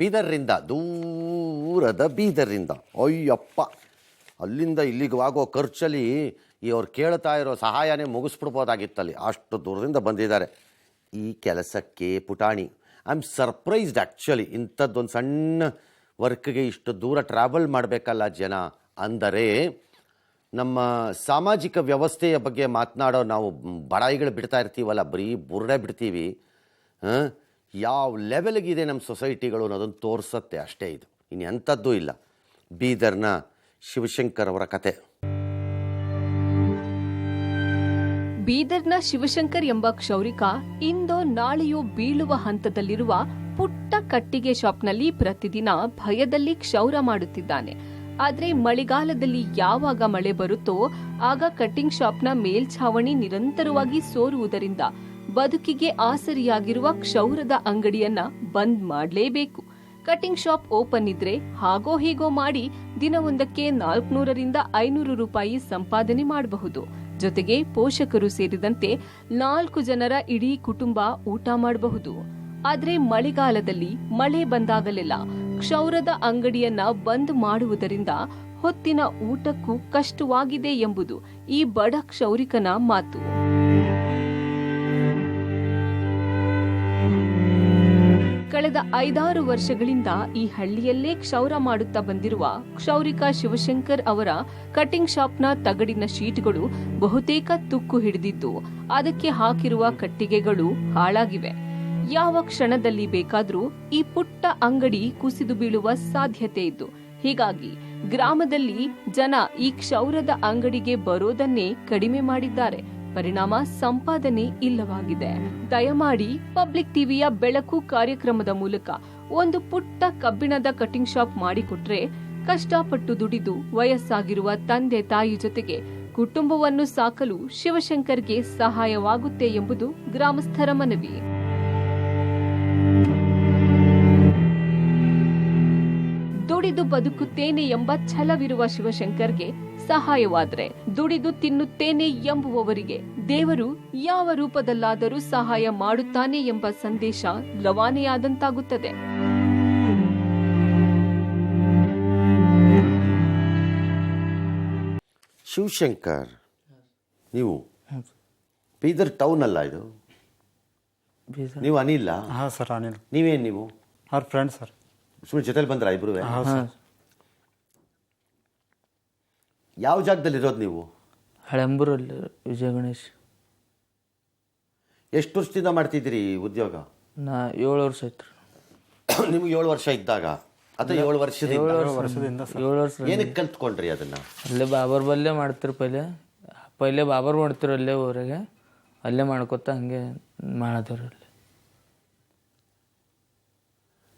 ಬೀದರ್ರಿಂದ, ದೂರದ ಬೀದರ್ರಿಂದ, ಅಯ್ಯಪ್ಪ, ಅಲ್ಲಿಂದ ಇಲ್ಲಿಗೆ ಆಗೋ ಖರ್ಚಲ್ಲಿ ಅವ್ರು ಕೇಳ್ತಾ ಇರೋ ಸಹಾಯನೇ ಮುಗಿಸ್ಬಿಡ್ಬೋದಾಗಿತ್ತಲ್ಲಿ, ಅಷ್ಟು ದೂರದಿಂದ ಬಂದಿದ್ದಾರೆ ಈ ಕೆಲಸಕ್ಕೆ. ಪುಟಾಣಿ, ಐ ಆಮ್ ಸರ್ಪ್ರೈಸ್ಡ್ ಆ್ಯಕ್ಚುಲಿ. ಇಂಥದ್ದೊಂದು ಸಣ್ಣ ವರ್ಕ್ಗೆ ಇಷ್ಟು ದೂರ ಟ್ರಾವೆಲ್ ಮಾಡಬೇಕಲ್ಲ ಜನ. ಅಂದರೆ ನಮ್ಮ ಸಾಮಾಜಿಕ ವ್ಯವಸ್ಥೆಯ ಬಗ್ಗೆ ಮಾತನಾಡೋ ನಾವು ಬಡಾಯಿಗಳು ಬಿಡ್ತಾ ಇರ್ತೀವಲ್ಲ, ಬರೀ ಬುರುಡೆ ಬಿಡ್ತೀವಿ. ಯಾವ ಲೆವೆಲ್ಗಿದೆ ನಮ್ಮ ಸೊಸೈಟಿಗಳು ಅನ್ನೋದನ್ನು ತೋರಿಸತ್ತೆ ಅಷ್ಟೇ. ಇದು ಇನ್ನು ಎಂಥದ್ದೂ ಇಲ್ಲ. ಬೀದರ್ನ ಶಿವಶಂಕರ್ ಅವರ ಕತೆ. ಬೀದರ್ನ ಶಿವಶಂಕರ್ ಎಂಬ ಕ್ಷೌರಿಕ ಇಂದೋ ನಾಳೆಯೋ ಬೀಳುವ ಹಂತದಲ್ಲಿರುವ ಪುಟ್ಟ ಕಟ್ಟಿಗೆ ಶಾಪ್ನಲ್ಲಿ ಪ್ರತಿದಿನ ಭಯದಲ್ಲಿ ಕ್ಷೌರ ಮಾಡುತ್ತಿದ್ದಾನೆ. ಆದ್ರೆ ಮಳೆಗಾಲದಲ್ಲಿ ಯಾವಾಗ ಮಳೆ ಬರುತ್ತೋ ಆಗ ಕಟ್ಟಿಂಗ್ ಶಾಪ್ನ ಮೇಲ್ಛಾವಣಿ ನಿರಂತರವಾಗಿ ಸೋರುವುದರಿಂದ ಬದುಕಿಗೆ ಆಸರಿಯಾಗಿರುವ ಕ್ಷೌರದ ಅಂಗಡಿಯನ್ನ ಬಂದ್ ಮಾಡಲೇಬೇಕು. ಕಟಿಂಗ್ ಶಾಪ್ ಓಪನ್ ಇದ್ರೆ ಹಾಗೋ ಹೀಗೋ ಮಾಡಿ ದಿನವೊಂದಕ್ಕೆ 400ರಿಂದ 500 ರೂಪಾಯಿ ಸಂಪಾದನೆ ಮಾಡಬಹುದು. ಜೊತೆಗೆ ಪೋಷಕರು ಸೇರಿದಂತೆ 4 ಜನರ ಇಡೀ ಕುಟುಂಬ ಊಟ ಮಾಡಬಹುದು. ಆದ್ರೆ ಮಳೆಗಾಲದಲ್ಲಿ ಮಳೆ ಬಂದಾಗಲೆಲ್ಲ ಕ್ಷೌರದ ಅಂಗಡಿಯನ್ನ ಬಂದ್ ಮಾಡುವುದರಿಂದ ಹೊತ್ತಿನ ಊಟಕ್ಕೂ ಕಷ್ಟವಾಗಿದೆ ಎಂಬುದು ಈ ಬಡ ಕ್ಷೌರಿಕನ ಮಾತು. ಕಳೆದ 5-6 ವರ್ಷಗಳಿಂದ ಈ ಹಳ್ಳಿಯಲ್ಲೇ ಕ್ಷೌರ ಮಾಡುತ್ತಾ ಬಂದಿರುವ ಕ್ಷೌರಿಕ ಶಿವಶಂಕರ್ ಅವರ ಕಟಿಂಗ್ ಶಾಪ್ನ ತಗಡಿನ ಶೀಟ್ಗಳು ಬಹುತೇಕ ತುಕ್ಕು ಹಿಡಿದಿದ್ದು ಅದಕ್ಕೆ ಹಾಕಿರುವ ಕಟ್ಟಿಗೆಗಳು ಹಾಳಾಗಿವೆ. ಯಾವ ಕ್ಷಣದಲ್ಲಿ ಬೇಕಾದ್ರೂ ಈ ಪುಟ್ಟ ಅಂಗಡಿ ಕುಸಿದು ಬೀಳುವ ಸಾಧ್ಯತೆ ಇದ್ದು, ಹೀಗಾಗಿ ಗ್ರಾಮದಲ್ಲಿ ಜನ ಈ ಕ್ಷೌರದ ಅಂಗಡಿಗೆ ಬರೋದನ್ನೇ ಕಡಿಮೆ ಮಾಡಿದ್ದಾರೆ. ಪರಿಣಾಮ ಸಂಪಾದನೆ ಇಲ್ಲವಾಗಿದೆ. ದಯಮಾಡಿ ಪಬ್ಲಿಕ್ ಟಿವಿಯ ಬೆಳಕು ಕಾರ್ಯಕ್ರಮದ ಮೂಲಕ ಒಂದು ಪುಟ್ಟ ಕಬ್ಬಿಣದ ಕಟಿಂಗ್ ಶಾಪ್ ಮಾಡಿಕೊಟ್ರೆ ಕಷ್ಟಪಟ್ಟು ದುಡಿದು ವಯಸ್ಸಾಗಿರುವ ತಂದೆ ತಾಯಿ ಜೊತೆಗೆ ಕುಟುಂಬವನ್ನು ಸಾಕಲು ಶಿವಶಂಕರ್ಗೆ ಸಹಾಯವಾಗುತ್ತೆ ಎಂಬುದು ಗ್ರಾಮಸ್ಥರ ಮನವಿ. ದುಡಿದು ಬದುಕುತ್ತೇನೆ ಎಂಬ ಛಲವಿರುವ ಶಿವಶಂಕರ್ಗೆ ಸಹಾಯವಾದರೆ ದುಡಿದು ತಿನ್ನುತ್ತೇನೆ ಎಂಬುವವರಿಗೆ ದೇವರು ಯಾವ ರೂಪದಲ್ಲಾದರೂ ಸಹಾಯ ಮಾಡುತ್ತಾನೆ ಎಂಬ ಸಂದೇಶ ರವಾನೆಯಾದಂತಾಗುತ್ತದೆ. ಶಿವಶಂಕರ್, ನೀವು ಬೀದರ್ ಟೌನ್ ಅಲ್ಲ ಇದು? ನೀವು ಅನಿಲ್? ಹಾಂ ಸರ್, ಅನಿಲ್. ನೀವೇನು? ನೀವು ಅವ್ರ ಫ್ರೆಂಡ್ ಸರ್. ಸುಮ್ಮನೆ ಜೊತೆಲಿ ಬಂದ್ರ ಇಬ್ರು? ಹಾಂ. ಯಾವ ಜಾಗದಲ್ಲಿ ಇರೋದು ನೀವು? ಹಳೆಂಬೂರಲ್ಲಿ, ವಿಜಯ ಗಣೇಶ್. ಎಷ್ಟು ವರ್ಷದಿಂದ ಮಾಡ್ತಿದ್ದೀರಿ ಉದ್ಯೋಗ? ನಾ 7 ವರ್ಷ ಆಯ್ತು. ನಿಮ್ಗೆ 7 ವರ್ಷ ಇದ್ದಾಗ ಅಥವಾ 7 ವರ್ಷದಿಂದ? 7 ವರ್ಷ. ಏನಕ್ಕೆ ಕಲ್ತ್ಕೊಂಡ್ರಿ ಅದನ್ನ? ಅಲ್ಲೇ ಬಾಬರ್ ಬಲ್ಲೇ ಮಾಡ್ತಿರು. ಪೈಲೆ ಬಾಬರ್ ಮಾಡ್ತಿರು ಅಲ್ಲೇ ಊರಾಗೆ. ಅಲ್ಲೇ ಮಾಡ್ಕೊತ ಹಂಗೆ ಮಾಡದ್ರು ಅಲ್ಲಿ.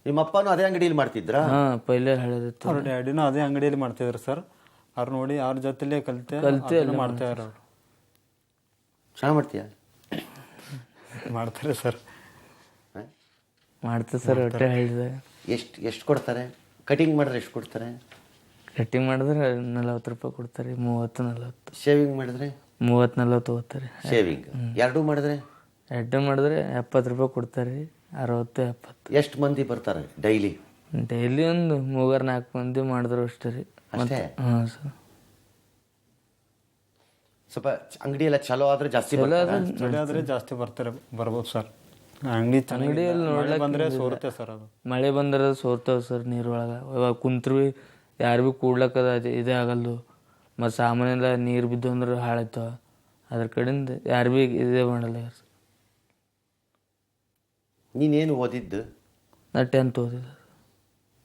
ನಿಮ್ಮ ಅಪ್ಪನೂ ಅದೇ ಅಂಗಡಿಯಲ್ಲಿ ಮಾಡ್ತಿದ್ರಾ? ಹಾಂ, ಪೈಲೆ ಹಳೆದಿತ್ತು. ಅವ್ರ ಡ್ಯಾಡಿನೂ ಅದೇ ಅಂಗಡಿಯಲ್ಲಿ ಮಾಡ್ತಿದ್ರು ಸರ್. ಅವ್ರು ನೋಡಿ ಅವ್ರ ಜೊತೆಲೇ ಕಲಿತೆ ಮಾಡ್ತಾ ಇರೋ. ಚೆನ್ನಾಗಿ ಮಾಡ್ತೀಯ? ಮಾಡ್ತಾರೆ ಸರ್. ಮಾಡ್ತೀವಿ ಸರ್. ಹೊಟ್ಟೆ ಹೇಳಿದಾಗ ಎಷ್ಟು ಕೊಡ್ತಾರೆ? ಕಟಿಂಗ್ ಮಾಡಿದ್ರೆ ಎಷ್ಟು ಕೊಡ್ತಾರೆ? ಕಟ್ಟಿಂಗ್ ಮಾಡಿದ್ರೆ 40 ರೂಪಾಯಿ ಕೊಡ್ತಾರೆ. 30-40. ಶೇವಿಂಗ್ ಮಾಡಿದ್ರೆ 30-40 ತಗೋತಾರೆ. ಶೇವಿಂಗ್ ಎರಡು ಮಾಡಿದ್ರೆ? ಎರಡು ಮಾಡಿದ್ರೆ 70 ರೂಪಾಯಿ ಕೊಡ್ತಾರೆ. 60-70. ಎಷ್ಟು ಮಂದಿ ಬರ್ತಾರೆ ಡೈಲಿ? ಡೈಲಿ ಒಂದು 3-4 ಮಂದಿ ಮಾಡಿದ್ರು ಅಷ್ಟೇ ರೀ. ಅಷ್ಟೇ? ಹಾಂ ಸರ್. ಸ್ವಲ್ಪ ಅಂಗಡಿ ಎಲ್ಲ ಚಲೋ ಆದ್ರೆ ಜಾಸ್ತಿ ಆದ್ರೆ ಜಾಸ್ತಿ ಬರ್ಬೋದು ಸರ್. ಅಂಗಡಿಯಲ್ಲಿ ನೋಡ್ಲಿಕ್ಕೆ ಬಂದ್ರೆ ಸೋರುತ್ತೆ ಸರ್. ಅದು ಮಳೆ ಬಂದ್ರೆ ಸೋರ್ತಾವ ಸರ್ ನೀರೊಳಗೆ. ಇವಾಗ ಕುಂತ್ರು ಯಾರು ಭೀ ಕೂಡ್ಲಕ್ಕದ ಇದೇ ಆಗಲ್ದು. ಮತ್ತು ಸಾಮಾನೆಲ್ಲ ನೀರು ಬಿದ್ದು ಅಂದ್ರೆ ಹಾಳಾಯ್ತಾವ. ಅದ್ರ ಕಡೆಯಿಂದ ಯಾರು ಭೀ ಇದೇ ಮಾಡಲ್ಲ ಸರ್. ನೀನೇನು ಓದಿದ್ದು? ನಾ 10th ಓದಿದ್ದೆ.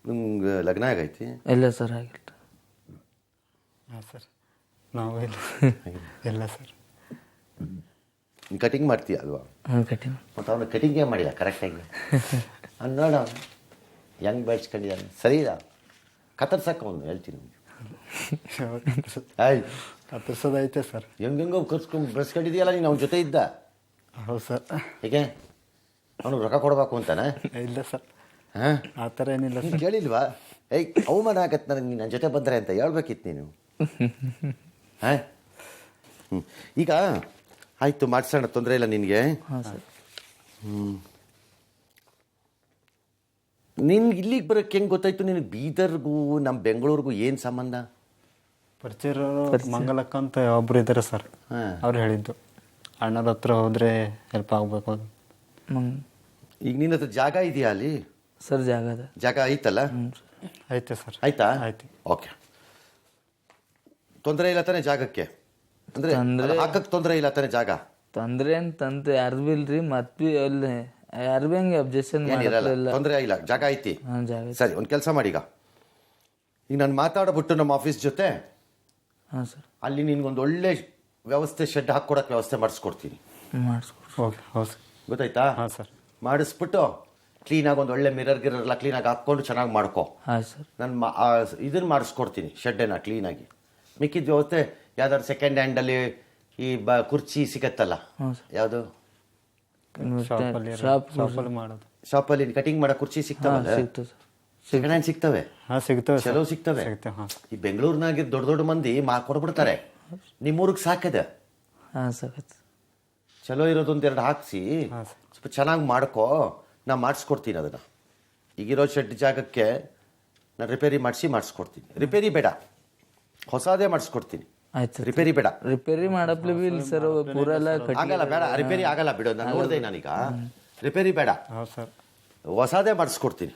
ನಿಮ್ಗೆ ಲಗ್ನ ಆಗೈತಿ? ಇಲ್ಲ ಸರ್, ಆಗಿಲ್ಲ. ಹಾಂ ಸರ್, ನಾವು ಇಲ್ಲ ಸರ್. ನೀನು ಕಟಿಂಗ್ ಮಾಡ್ತೀಯ ಅಲ್ವಾ? ಹಾಂ, ಕಟಿಂಗ್. ಮತ್ತು ಅವನು ಕಟಿಂಗೇ ಮಾಡಿಲ್ಲ ಕರೆಕ್ಟಾಗಿ. ಅವ್ನು ನೋಡ ಹೆಂಗೆ ಬೆಳೆಸ್ಕೊಂಡಿದ್ದಾನೆ. ಸರಿ ಇಲ್ಲ, ಕತ್ತರ್ಸಕ್ಕೆ ಅವನು ಹೇಳ್ತೀನಿ. ಕತ್ತರ್ಸೋದೈತೆ ಸರ್. ಹೆಂಗೆಂಗೋ ಕರ್ಸ್ಕೊಂಡು ಬೆಳೆಸ್ಕೊಂಡಿದೆಯಲ್ಲ ನೀನು ಅವನ ಜೊತೆ ಇದ್ದ? ಹೌದು ಸರ್. ಹೇಗೆ ಅವನು ರೊಕ್ಕ ಕೊಡಬೇಕು ಅಂತಾನೆ? ಇಲ್ಲ ಸರ್, ಹಾಂ, ಆ ಥರ ಏನಿಲ್ಲ ಸರ್. ಕೇಳಿಲ್ವಾ? ಅವಮಾನ ಆಗತ್ತೆ ನನಗೆ, ನೀನು ನನ್ನ ಜೊತೆ ಬಂದರೆ ಅಂತ ಹೇಳ್ಬೇಕಿತ್ತು ನೀನು. ಹಾಂ, ಈಗ ಆಯಿತು, ಮಾಡಿಸೋಣ, ತೊಂದರೆ ಇಲ್ಲ ನಿನಗೆ. ಹಾಂ ಸರ್. ನಿನ್ಗೆ ಇಲ್ಲಿಗೆ ಬರೋಕ್ಕೆ ಹೆಂಗೆ ಗೊತ್ತಾಯ್ತು ನಿನಗೆ ಬೀದರ್ಗೂ ನಮ್ಮ ಬೆಂಗಳೂರಿಗೂ ಏನು ಸಂಬಂಧ? ಪರಿಚಯ ಮಂಗಲಕ್ಕ ಅಂತ ಒಬ್ರು ಇದ್ದಾರೆ ಸರ್, ಅವ್ರು ಹೇಳಿದ್ದು ಅಣ್ಣರ ಹತ್ರ ಹೋದ್ರೆ ಹೆಲ್ಪ್ ಆಗ್ಬೇಕು ಅದು. ಈಗ ನಿನ್ನ ಹತ್ರ ಜಾಗ ಇದೆಯಾ ಅಲ್ಲಿ? ಸರ್ ಜಾಗ ಅದ. ಜಾಗ ಐತಲ್ಲ? ಐತೆ ಸರ್. ಆಯ್ತಾ? ಆಯ್ತು. ಓಕೆ. ತೊಂದರೆ ಇಲ್ಲ ತಾನೇ ಜಾಗಕ್ಕೆ? ಅಂದರೆ ಹಾಕಕ್ಕೆ ತೊಂದರೆ ಇಲ್ಲ ತಾನೇ ಜಾಗ? ತೊಂದ್ರೆ ಅಂತಂತ ಯಾರ್ದು ಬಿ ಇಲ್ರಿ, ಮತ್ ಬಿ ಅಲ್ಲಿ ಯಾರು ಬಿ ಹಂಗೆ ಅಬ್ಜೆಕ್ಷನ್ ಏನಿರಲ್ಲ, ತೊಂದರೆ ಇಲ್ಲ, ಜಾಗ ಐತಿ. ಜಾಗ. ಸರಿ, ಒಂದು ಕೆಲಸ ಮಾಡಿ. ಈಗ ನಾನು ಮಾತಾಡ್ಬಿಟ್ಟು ನಮ್ಮ ಆಫೀಸ್ ಜೊತೆ ಹಾಂ ಸರ್ ಅಲ್ಲಿ ನಿನ್ಗೊಂದು ಒಳ್ಳೆ ವ್ಯವಸ್ಥೆ, ಶೆಡ್ ಹಾಕ್ಕೊಡಕ್ಕೆ ವ್ಯವಸ್ಥೆ ಮಾಡಿಸ್ಕೊಡ್ತೀನಿ. ಮಾಡಿಸ್ಕೊಡ್ರಿ. ಓಕೆ, ಹೌದು ಸರ್. ಗೊತ್ತಾಯ್ತಾ? ಹಾಂ ಸರ್. ಮಾಡಿಸ್ಬಿಟ್ಟು ಕ್ಲೀನಾಗಿ ಒಂದು ಒಳ್ಳೆ ಮಿರರ್ ಗಿರರ್ಲ್ಲ ಕ್ಲೀನಾಗಿ ಹಾಕ್ಕೊಂಡು ಚೆನ್ನಾಗಿ ಮಾಡ್ಕೊ. ಹಾಂ ಸರ್. ನಾನು ಇದನ್ನು ಮಾಡಿಸ್ಕೊಡ್ತೀನಿ, ಶೆಡ್ಡನ್ನ ಕ್ಲೀನಾಗಿ. ಮಿಕ್ಕಿದ ವ್ಯವಸ್ಥೆ ಯಾವ್ದಾದ್ರು ಸೆಕೆಂಡ್ ಹ್ಯಾಂಡಲ್ಲಿ ಈ ಕುರ್ಚಿ ಸಿಗತ್ತಲ್ಲ, ಯಾವುದು ಶಾಪಲ್ಲಿ ಮಾಡೋದು, ಶಾಪಲ್ಲಿ ಕಟಿಂಗ್ ಮಾಡೋ ಕುರ್ಚಿ ಸಿಗ್ತಾವಲ್ಲ, ಸಿಗ್ತದೆ ಸರ್. ಸೆಕೆಂಡ್ ಹ್ಯಾಂಡ್ ಸಿಗ್ತವೆ. ಹಾಂ ಸಿಗ್ತವೆ ಸರ್. ಚಲೋ ಸಿಗ್ತವೆ. ಹಾಂ. ಈ ಬೆಂಗಳೂರಿನಾಗ ದೊಡ್ಡ ದೊಡ್ಡ ಮಂದಿ ಕೊಡ್ಬಿಡ್ತಾರೆ. ನಿಮ್ಮೂರಿಗೆ ಸಾಕದೆ ಹಾಂ ಸಾಕತ್ತೆ. ಚಲೋ ಇರೋದೊಂದೆರಡು ಹಾಕ್ಸಿ ಸ್ವಲ್ಪ ಚೆನ್ನಾಗಿ ಮಾಡ್ಕೊ, ನಾ ಮಾಡಿಸ್ಕೊಡ್ತೀನಿ ಅದನ್ನು. ಈಗಿರೋ ಶೆಡ್ ಜಾಗಕ್ಕೆ ನಾನು ರಿಪೇರಿ ಮಾಡಿಸ್ಕೊಡ್ತೀನಿ. ರಿಪೇರಿ ಬೇಡ, ಹೊಸದೇ ಮಾಡಿಸ್ಕೊಡ್ತೀನಿ. ಆಯ್ತು. ರಿಪೇರಿ ಬೇಡ. ರಿಪೇರಿ ಮಾಡಪ್ಲೆ ಬಿ ಇಲ್ಲ ಸರ್, ಪೂರ ಎಲ್ಲ ಆಗಲ್ಲ, ಬೇಡ ರಿಪೇರಿ ಆಗಲ್ಲ, ಬಿಡು. ನಾನು ನೋಡಿದೆ, ನಾನೀಗ ರಿಪೇರಿ ಬೇಡ, ಹೌದು ಸರ್. ಹೊಸದೇ ಮಾಡಿಸ್ಕೊಡ್ತೀನಿ.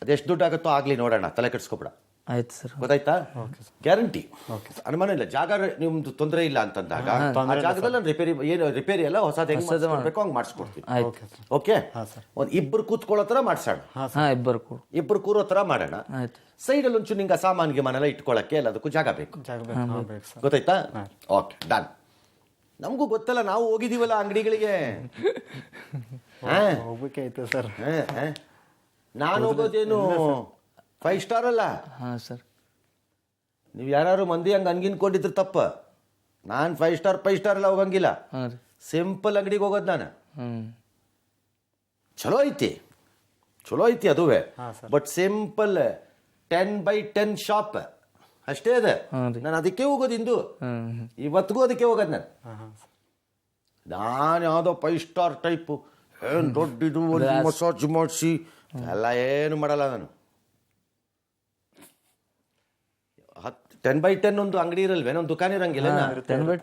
ಅದೆಷ್ಟು ದುಡ್ಡು ಆಗುತ್ತೋ ಆಗಲಿ, ನೋಡೋಣ, ತಲೆ ಕೆಡಿಸ್ಕೊಬೇಡ. ಆಯ್ತು ಸರ್. ಗೊತ್ತಾಯ್ತಾ? ಗ್ಯಾರಂಟಿ, ಅನುಮಾನ ಇಲ್ಲ. ಜಾಗ ನಿಮ್ದು ತೊಂದರೆ ಇಲ್ಲ ಅಂತಂದಾಗ ಆ ಜಾಗದಲ್ಲಿ ನಾನು ರಿಪೇರಿ ಎಲ್ಲ ಹೊಸದು ಹೆಂಗೆ ಮಾಡಿಸ್ಕೊಡ್ಬೇಕು ಹಂಗೆ ಮಾಡಿಸ್ಕೊಡ್ತೀನಿ. ಓಕೆ, ಒಂದು ಇಬ್ಬರು ಕೂತ್ಕೊಳ್ಳೋ ಥರ ಮಾಡ್ಸೋಣ. ಹಾಂ, ಇಬ್ಬರು ಕೂರೋ ಥರ ಮಾಡೋಣ. ಆಯ್ತು. ಸೈಡಲ್ಲಿ ಒಂಚೂರು ನಿಂಗೆ ಸಾಮಾನಿಗೆ ಮನೆಲ್ಲ ಇಟ್ಕೊಳ್ಳೋಕ್ಕೆ ಎಲ್ಲದಕ್ಕೂ ಜಾಗ ಬೇಕು. ಗೊತ್ತಾಯ್ತಾ? Okay, done. ನಮಗೂ ಗೊತ್ತಲ್ಲ, ನಾವು ಹೋಗಿದ್ದೀವಲ್ಲ ಅಂಗಡಿಗಳಿಗೆ. ಹೋಗ್ಬೇಕೆ ಐತೆ ಸರ್. ನಾನು ಹೋಗೋದೇನು 5 ಸ್ಟಾರ್ ಅಲ್ಲ. ಹಾಂ ಸರ್. ನೀವು ಯಾರು ಮಂದಿ ಹಂಗೆ ಅನ್ಗಿನ್ಕೊಂಡಿದ್ರೆ ತಪ್ಪ. ನಾನು 5 ಸ್ಟಾರ್ ಎಲ್ಲ ಹೋಗಂಗಿಲ್ಲ. ಹಾಂ ರೀ. ಸಿಂಪಲ್ ಅಂಗಡಿಗೆ ಹೋಗೋದು ನಾನು. ಚಲೋ ಐತಿ ಅದುವೇ. ಬಟ್ ಸಿಂಪಲ್ 10x10 ಶಾಪ್ ಅಷ್ಟೇ ಅದ. ನಾನು ಅದಕ್ಕೆ ಹೋಗೋದು ಇಂದು, ಇವತ್ತಿಗೂ ಅದಕ್ಕೆ ಹೋಗೋದು ನಾನು. ನಾನು ಯಾವುದೋ 5 ಸ್ಟಾರ್ ಟೈಪು ಏನು ದೊಡ್ಡದು ಮಸಾಜ್ ಮಾಡಿಸಿ ಎಲ್ಲ ಏನು ಮಾಡಲ್ಲ ನಾನು. 10x10 ಒಂದು ಅಂಗಡಿ ಇರಲ್ವೇನೋ, ಒಂದು ದುಕಾನ್ ಇರಂಗಿಲ್ಲ,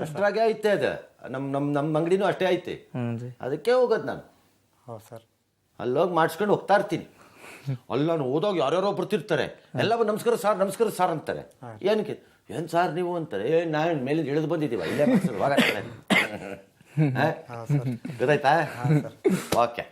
ಅಷ್ಟ್ರಾಗೆ ಐತೆ ಅದು. ನಮ್ಮ ಅಂಗಡಿನೂ ಅಷ್ಟೇ ಐತೆ, ಅದಕ್ಕೆ ಹೋಗೋದು ನಾನು. ಹೌದು ಸರ್. ಅಲ್ಲೋಗಿ ಮಾಡಿಸ್ಕೊಂಡು ಹೋಗ್ತಾ ಇರ್ತೀನಿ. ಅಲ್ಲಿ ನಾನು ಹೋದಾಗ ಯಾರ್ಯಾರೋ ಬರ್ತಿರ್ತಾರೆ, ಎಲ್ಲ ನಮಸ್ಕಾರ ಸಾರ್ ಅಂತಾರೆ. ಏನಕ್ಕೆ ಏನು ಸಾರ್ ನೀವು ಅಂತಾರೆ. ನಾನು ಮೇಲಿಂದ ಇಳಿದು ಬಂದಿದ್ದೀವ, ಇಲ್ಲೇ ಗೊತ್ತಾಯ್ತಾ? ಓಕೆ.